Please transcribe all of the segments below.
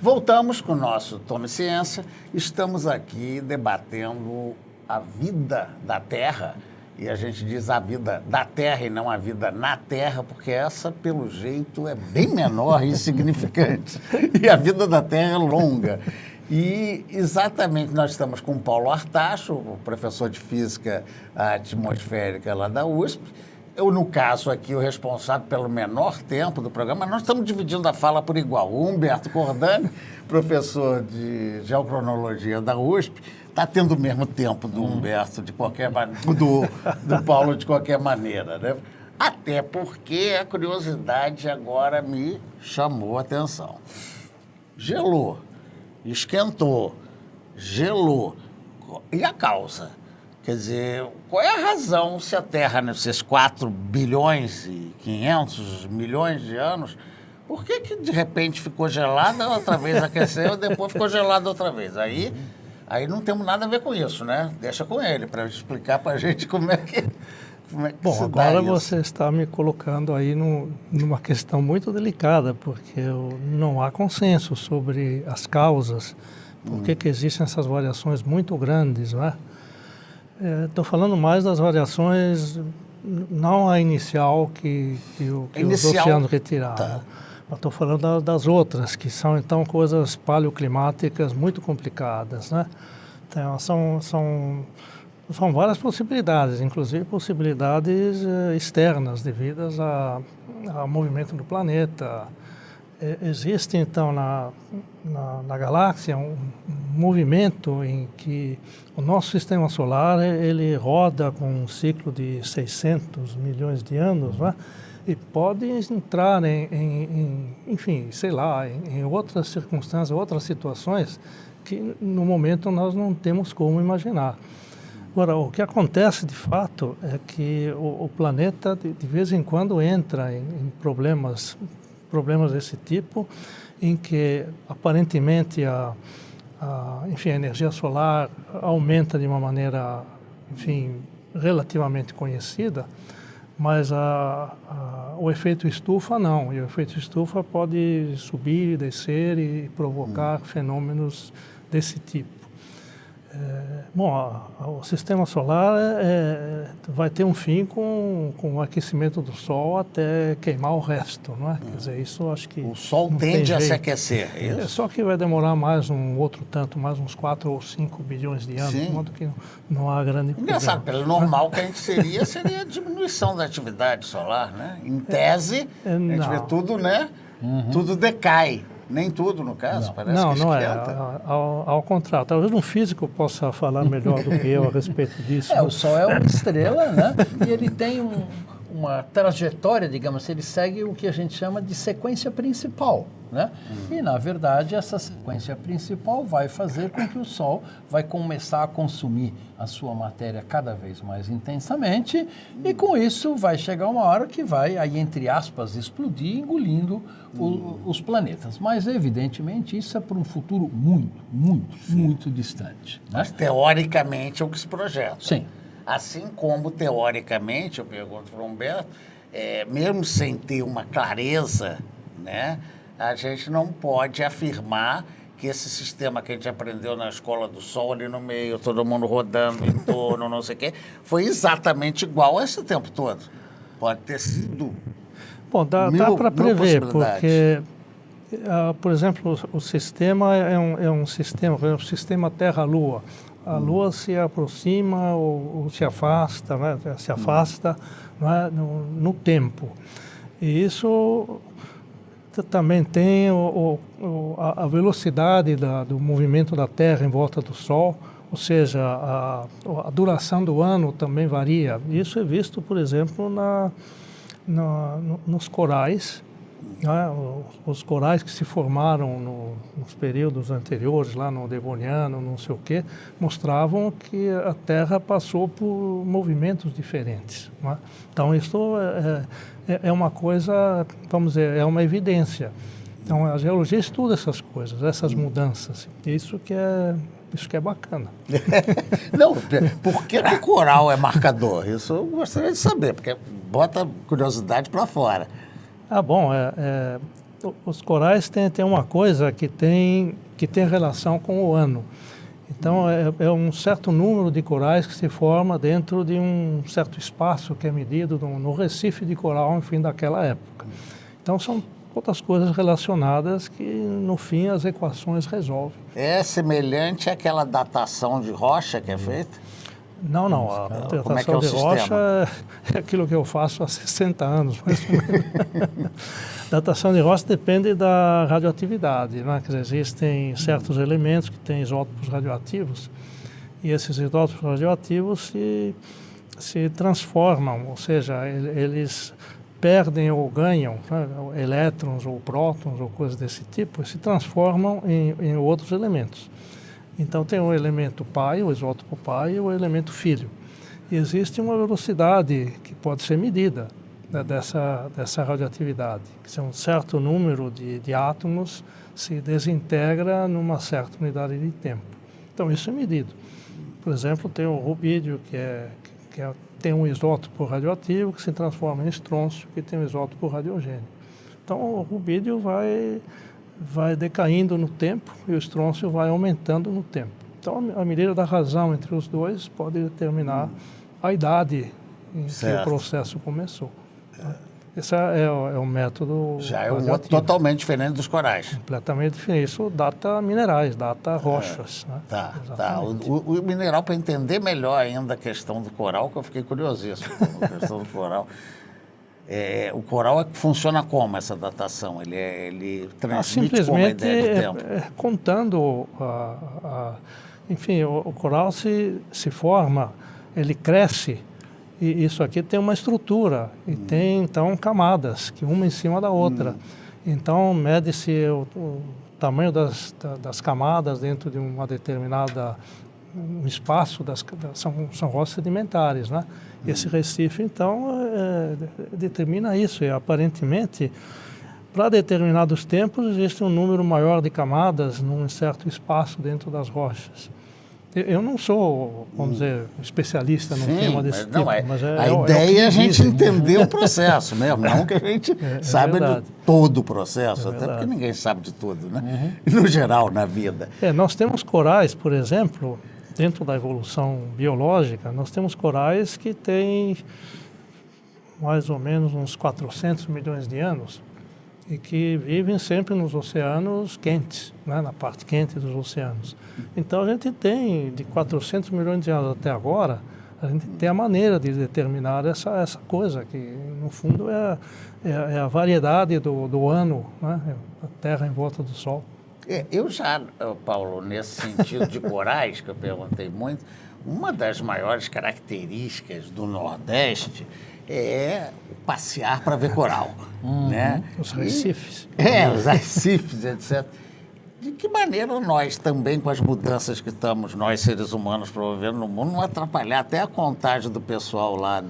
Voltamos com o nosso Tome Ciência. Estamos aqui debatendo a vida da Terra. E a gente diz a vida da Terra e não a vida na Terra, porque essa, pelo jeito, é bem menor e insignificante. E a vida da Terra é longa. E exatamente nós estamos com o Paulo Artacho, o professor de Física Atmosférica lá da USP. Eu, no caso aqui, o responsável pelo menor tempo do programa, nós estamos dividindo a fala por igual. O Humberto Cordani, professor de Geocronologia da USP, está tendo o mesmo tempo do Humberto, de qualquer maneira, do Paulo de qualquer maneira, né? Até porque a curiosidade agora me chamou a atenção. Gelou, esquentou, gelou. E a causa? Quer dizer, qual é a razão se a Terra, nesses 4 bilhões e 500 milhões de anos, por que de repente ficou gelada, outra vez aqueceu e depois ficou gelada outra vez? Aí não temos nada a ver com isso, né? Deixa com ele para explicar para a gente como é que Bom, agora você está me colocando aí numa questão muito delicada, porque não há consenso sobre as causas, por que existem essas variações muito grandes, não é? Estou falando mais das variações, não a inicial que os oceanos retiraram. Tá. Estou falando das outras, que são então coisas paleoclimáticas muito complicadas, né? Então, são várias possibilidades, inclusive possibilidades externas devidas ao movimento do planeta. Existe, então, na galáxia um movimento em que o nosso sistema solar ele roda com um ciclo de 600 milhões de anos, né? E pode entrar enfim, sei lá, em outras circunstâncias, outras situações que no momento nós não temos como imaginar. Agora, o que acontece de fato é que o planeta de vez em quando entra em problemas desse tipo, em que aparentemente enfim, a energia solar aumenta de uma maneira, enfim, relativamente conhecida, mas o efeito estufa não, e o efeito estufa pode subir, descer e provocar fenômenos desse tipo. Bom, o sistema solar vai ter um fim com o aquecimento do Sol até queimar o resto, não é? Quer dizer, isso acho que... O Sol tende a se aquecer, é isso? Só que vai demorar mais mais uns 4 ou 5 bilhões de anos, de modo que não há grande problema. Engraçado, pelo normal que a gente seria a diminuição da atividade solar, né? Em tese, a gente vê tudo, né? Tudo decai. Nem tudo, no caso, parece que esquenta. Não é. Ao contrário. Talvez um físico possa falar melhor do que eu a respeito disso. O Sol é uma estrela, né? E ele tem uma trajetória, digamos, ele segue o que a gente chama de sequência principal, né? E, na verdade, essa sequência principal vai fazer com que o Sol vai começar a consumir a sua matéria cada vez mais intensamente e, com isso, vai chegar uma hora que vai, aí, entre aspas, explodir, engolindo os planetas. Mas, evidentemente, isso é para um futuro muito distante, né? Mas, teoricamente, é o que se projeta. Sim. Assim como, teoricamente, eu pergunto para o Humberto, mesmo sem ter uma clareza, né, a gente não pode afirmar que esse sistema que a gente aprendeu na escola do Sol ali no meio, todo mundo rodando em torno, não sei o quê, foi exatamente igual esse tempo todo. Pode ter sido. Bom, dá para prever, porque, por exemplo, o sistema é um sistema, por exemplo, o sistema Terra-Lua. A Lua se aproxima ou se afasta, né? Se afasta, né? no tempo. E isso também tem a velocidade do movimento da Terra em volta do Sol, ou seja, a duração do ano também varia. Isso é visto, por exemplo, nos corais. Os corais que se formaram nos períodos anteriores, lá no Devoniano, não sei o quê, mostravam que a Terra passou por movimentos diferentes, não é? Então, isso é uma coisa, vamos dizer, é uma evidência. Então, a geologia estuda essas coisas, essas mudanças. Isso que é bacana. Não, por que o coral é marcador? Isso eu gostaria de saber, porque bota curiosidade para fora. Bom, os corais têm uma coisa que tem relação com o ano. Então, é um certo número de corais que se forma dentro de um certo espaço que é medido no recife de coral, enfim, daquela época. Então, são outras coisas relacionadas que, no fim, as equações resolvem. É semelhante àquela datação de rocha que é feita? Não. A Como é que é datação o de sistema? rocha é aquilo que eu faço há 60 anos, mais ou menos. Datação de rocha depende da radioatividade, né? Quer dizer, existem certos elementos que têm isótopos radioativos e esses isótopos radioativos se transformam, ou seja, eles perdem ou ganham, né, elétrons ou prótons ou coisas desse tipo, e se transformam em outros elementos. Então tem o elemento pai, o isótopo pai, e o elemento filho. E existe uma velocidade que pode ser medida, né, dessa radioatividade, que um certo número de átomos se desintegra numa certa unidade de tempo. Então isso é medido. Por exemplo, tem o rubídio, tem um isótopo radioativo que se transforma em estrôncio, que tem um isótopo radiogênio. Então o rubídio vai decaindo no tempo e o estrôncio vai aumentando no tempo. Então, a medida da razão entre os dois pode determinar a idade em que o processo começou. Esse é o método Já é um outro radioativo. totalmente diferente dos corais. Completamente diferente. Isso data minerais, data rochas. Né? Tá. Exatamente. O mineral, para entender melhor ainda a questão do coral, que eu fiquei curiosíssimo com a questão do coral. O coral funciona como essa datação? Ele transmite como a ideia de tempo? Contando, enfim, o coral se forma, ele cresce, e isso aqui tem uma estrutura, e tem então camadas, que uma em cima da outra. Então mede-se o tamanho das camadas dentro de uma determinada um espaço, são rochas sedimentares, né? Esse recife, então, determina isso, e aparentemente, para determinados tempos, existe um número maior de camadas num certo espaço dentro das rochas. Eu não sou, vamos dizer, especialista num tema desse tipo, mas a ideia é a gente entender o processo mesmo, não que a gente sabe de todo o processo, até porque ninguém sabe de tudo, né? No geral, na vida. Nós temos corais, por exemplo, dentro da evolução biológica, nós temos corais que têm mais ou menos uns 400 milhões de anos e que vivem sempre nos oceanos quentes, né, na parte quente dos oceanos. Então a gente tem, de 400 milhões de anos até agora, a gente tem a maneira de determinar essa coisa, que no fundo é a variedade do ano, né, a Terra em volta do Sol. Eu já, Paulo, nesse sentido de corais, que eu perguntei muito, uma das maiores características do Nordeste é passear para ver coral, né? Os recifes. Os recifes, etc. De que maneira nós também, com as mudanças que estamos, nós seres humanos, promovendo no mundo, não atrapalhar até a contagem do pessoal lá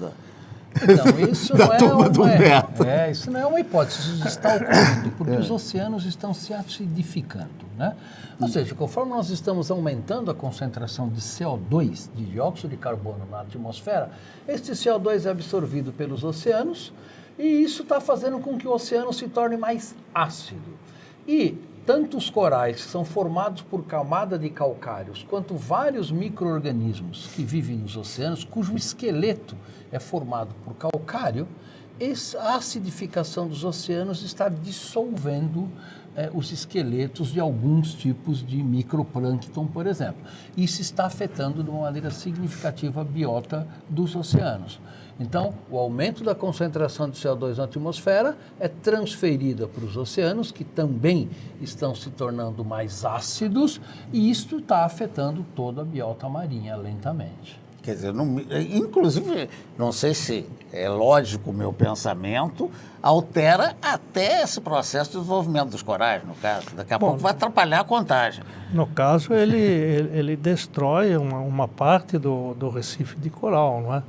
Então, isso da turma do Humberto. Isso não é uma hipótese, isso está ocorrendo, porque os oceanos estão se acidificando, né? Ou seja, conforme nós estamos aumentando a concentração de CO2, de dióxido de carbono na atmosfera, este CO2 é absorvido pelos oceanos e isso está fazendo com que o oceano se torne mais ácido. E tanto os corais, que são formados por camada de calcários, quanto vários micro-organismos que vivem nos oceanos, cujo esqueleto é formado por calcário, a acidificação dos oceanos está dissolvendo os esqueletos de alguns tipos de microplâncton, por exemplo. Isso está afetando de uma maneira significativa a biota dos oceanos. Então, o aumento da concentração de CO2 na atmosfera é transferida para os oceanos, que também estão se tornando mais ácidos, e isto está afetando toda a biota marinha lentamente. Quer dizer, inclusive, não sei se é lógico o meu pensamento, altera até esse processo de desenvolvimento dos corais, no caso. Daqui a pouco vai atrapalhar a contagem. No caso, ele destrói uma parte do recife de coral, não é?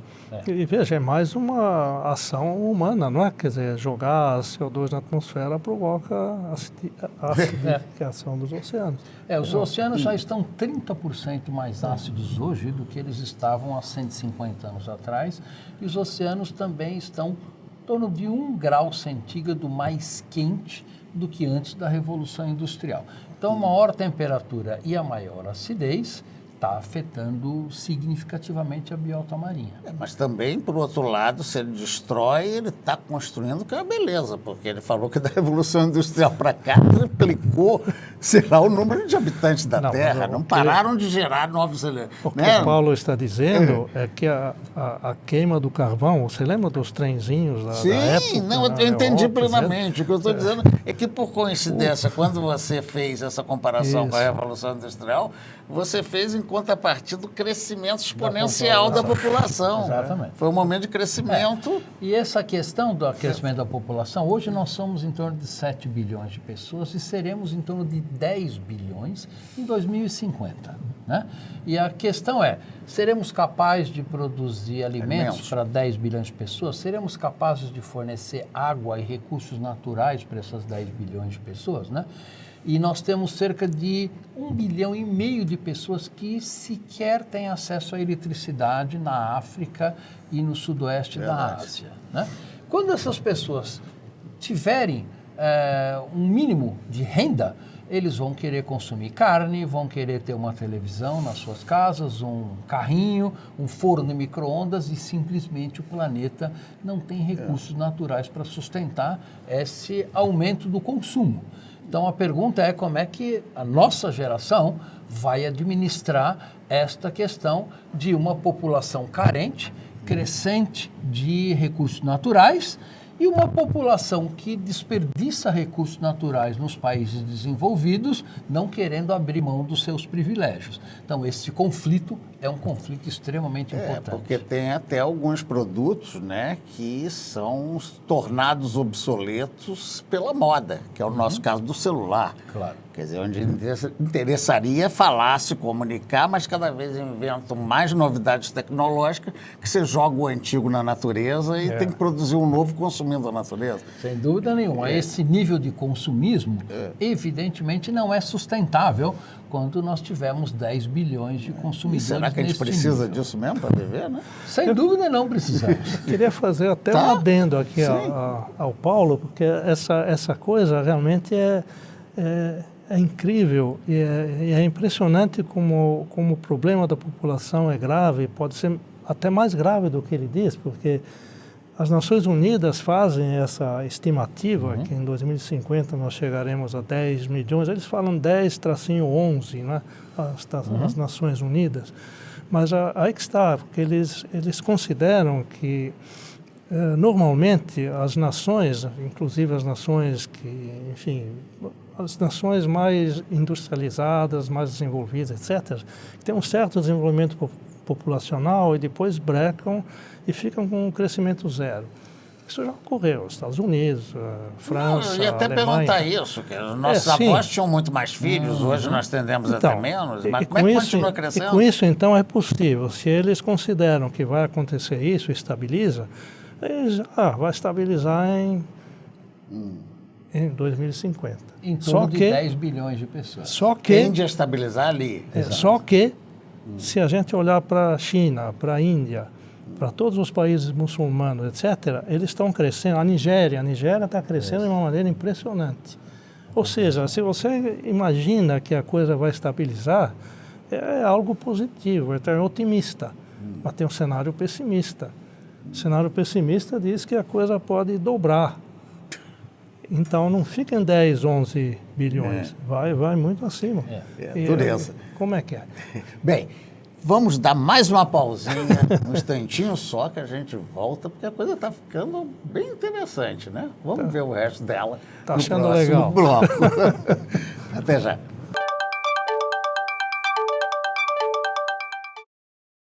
E veja, é mais uma ação humana, não é? Quer dizer, jogar CO2 na atmosfera provoca a acidificação dos oceanos. Os oceanos já estão 30% mais ácidos hoje do que eles estavam há 150 anos atrás, e os oceanos também estão em torno de 1 grau centígrado mais quente do que antes da Revolução Industrial. Então, a maior temperatura e a maior acidez está afetando significativamente a biota marinha. Mas também, por outro lado, se ele destrói, ele está construindo, que é uma beleza, porque ele falou que da Revolução Industrial para cá triplicou, sei lá, o número de habitantes da Terra. Não pararam de gerar novos elementos. O que o Paulo está dizendo é que a queima do carvão, você lembra dos trenzinhos da época? Sim, não, eu entendi plenamente. O que eu estou dizendo é que, por coincidência, quando você fez essa comparação com a Revolução Industrial, você fez em contrapartida do crescimento exponencial da população. Exatamente. Foi um momento de crescimento. E essa questão do crescimento da população, hoje nós somos em torno de 7 bilhões de pessoas e seremos em torno de 10 bilhões em 2050. Né? E a questão é, seremos capazes de produzir alimentos para 10 bilhões de pessoas? Seremos capazes de fornecer água e recursos naturais para essas 10 bilhões de pessoas? Né? E nós temos cerca de 1,5 bilhão de pessoas que sequer têm acesso à eletricidade na África e no sudoeste da Ásia. Né? Quando essas pessoas tiverem um mínimo de renda, eles vão querer consumir carne, vão querer ter uma televisão nas suas casas, um carrinho, um forno de micro-ondas e simplesmente o planeta não tem recursos naturais para sustentar esse aumento do consumo. Então, a pergunta é como é que a nossa geração vai administrar esta questão de uma população carente, crescente de recursos naturais e uma população que desperdiça recursos naturais nos países desenvolvidos, não querendo abrir mão dos seus privilégios. Então, esse conflito é um conflito extremamente importante. Porque tem até alguns produtos, né, que são tornados obsoletos pela moda, que é o nosso caso do celular. Claro. Quer dizer, onde interessaria falar, se comunicar, mas cada vez inventam mais novidades tecnológicas que você joga o antigo na natureza e tem que produzir um novo consumindo a natureza. Sem dúvida nenhuma. Esse nível de consumismo, evidentemente, não é sustentável quando nós tivermos 10 bilhões de consumidores. E será que a gente precisa disso mesmo para viver, né? Sem dúvida não precisamos. Queria fazer até um adendo aqui ao Paulo, porque essa coisa realmente é incrível e é impressionante como o problema da população é grave, pode ser até mais grave do que ele diz, porque as Nações Unidas fazem essa estimativa que em 2050 nós chegaremos a 10 milhões, eles falam 10-11, né? As Nações Unidas, mas aí que está, porque eles consideram que normalmente as nações, inclusive as nações que, enfim, as nações mais industrializadas, mais desenvolvidas, etc., que têm um certo desenvolvimento populacional e depois brecam e ficam com um crescimento zero. Isso já ocorreu, Estados Unidos, França, eu ia até Alemanha. perguntar isso, que os nossos avós tinham muito mais filhos, hoje nós tendemos até menos, mas como é que continua crescendo? E com isso, então, é possível. Se eles consideram que vai acontecer isso, estabiliza, vai estabilizar em 2050. Em torno de 10 bilhões de pessoas. Só que tende a estabilizar ali. Só que, se a gente olhar para a China, para a Índia, para todos os países muçulmanos, etc., eles estão crescendo. A Nigéria está crescendo de uma maneira impressionante. Ou seja, se você imagina que a coisa vai estabilizar, é algo positivo, é otimista. Mas tem um cenário pessimista. O cenário pessimista diz que a coisa pode dobrar. Então, não fica em 10, 11 bilhões. Vai muito acima. Dureza. Como é que é? Bem, vamos dar mais uma pausinha, um instantinho só, que a gente volta, porque a coisa está ficando bem interessante, né? Vamos ver o resto dela Tá no achando próximo legal. bloco. Até já.